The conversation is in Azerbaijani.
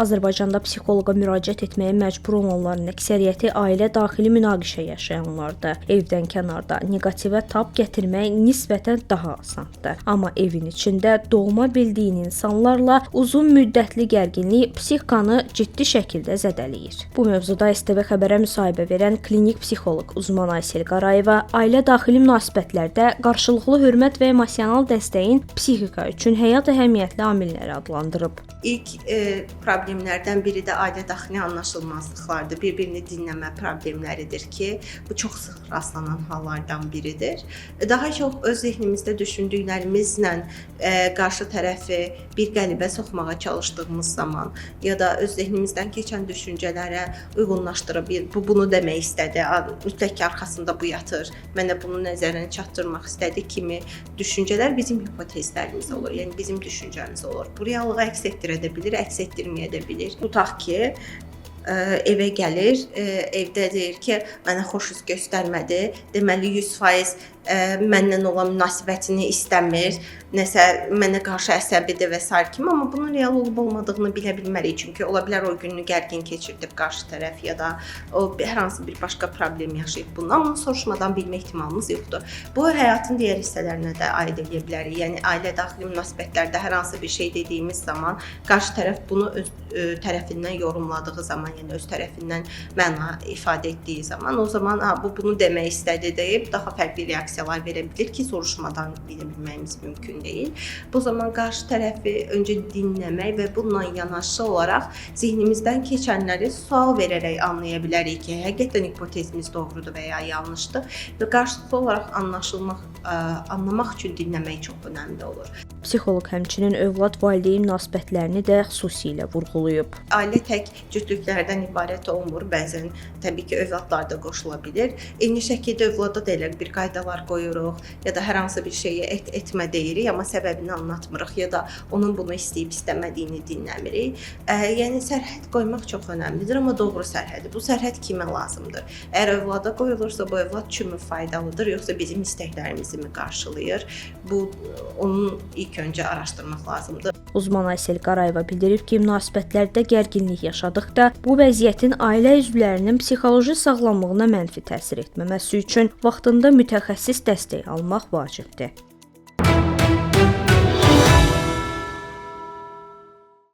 Azərbaycanda psixoloqa müraciət etməyə məcbur olanların əksəriyyəti ailə daxili münaqişə yaşayanlardır. Evdən kənarda neqativə tab gətirmək nisbətən daha asandır. Amma evin içində doğma bildiyin insanlarla uzun müddətli gərginlik psixikanı ciddi şəkildə zədələyir. Bu mövzuda STV xəbərə müsahibə verən klinik psixoloq uzman Aysel Qarayeva ailə daxili münasibətlərdə qarşılıqlı hörmət və emosional dəstəyin psixika üçün həyat əhəmiyyətli amilləri adlandırıb. İlk problemlərdən biri də ailə daxili anlaşılmazlıqlardır. Bir-birini dinləmə problemləridir ki, bu çox sıx rastlanan hallardan biridir. Daha çox öz zehnimizdə düşündüklərimizlə qarşı tərəfi bir qəlibə soxmağa çalışdığımız zaman ya da öz zehnimizdən keçən düşüncələrə uyğunlaşdırıb bu bunu demək istədi, mütləq ki arxasında bu yatır, mənə bunu nəzərə çatdırmaq istədi kimi düşüncələr bizim hipotezlərimiz olur. Yəni bizim düşüncəmiz olur. Bu reallığı əks etdirə də bilir, əks etdirməyə də bilir. Tutaq ki, evə gəlir, evdə deyir ki, mənə xoş his göstərmədi, deməli 100% məndən olan münasibətini istəmir, nəsə mənə qarşı əsəbidir və s. kimi, amma bunun real olub olmadığını bilə bilmərik. Çünki ola bilər o gününü gərgin keçirdib qarşı tərəf ya da o hər hansı bir başqa problem yaşayıb bundan, amma soruşmadan bilmə ehtimalımız yoxdur. Bu həyatın digər hissələrinə də aid edə bilərik. Yəni ailə daxili münasibətlərdə hər hansı bir şey dediyimiz zaman qarşı tərəf bunu öz tərəfindən yorumladığı zaman, yəni öz tərəfindən məna ifadə etdiyi zaman, o zaman bu bunu demək istədi deyib daha fərqli reaksiyalar verə bilir ki, soruşmadan bilə bilməyimiz mümkün deyil. Bu zaman qarşı tərəfi öncə dinləmək və bununla yanaşı olaraq zehnimizdən keçənləri sual verərək anlaya bilərik ki, həqiqətən hipotezimiz doğrudur və ya yanlışdır və qarşılıqlı olaraq anlamaq üçün dinləmək çox önəmli olur. Psixoloq həmçinin övlad-valideyn münasibətlərini də xüsusilə vurğulayıb. Ailə tək cütlüklərdən ibarət olmur, bəzən təbii ki, övladlar da qoşula bilir. Eyni şəkildə övlada da elə bir qaydalar qoyuruq ya da hər hansı bir şeyi etmə deyirik, amma səbəbini anlatmırıq ya da onun bunu istəyib istəmədiyini dinləmirik. Yəni sərhəd qoymaq çox önəmlidir, amma doğru sərhəd. Bu sərhəd kimə lazımdır? Əgər övlada qoyulursa, bu övlad kimi faydalıdır, yoxsa bizim istəklərimizi mi qarşılayır? Bu onun ilk öncə araşdırmaq lazımdır. Uzman Aysel Qarayeva bildirib ki, münasibətlərdə gərginlik yaşadıqda bu vəziyyətin ailə üzvlərinin psixoloji sağlamlığına mənfi təsir etməməsi üçün vaxtında mütəxəssis dəstək almaq vacibdir.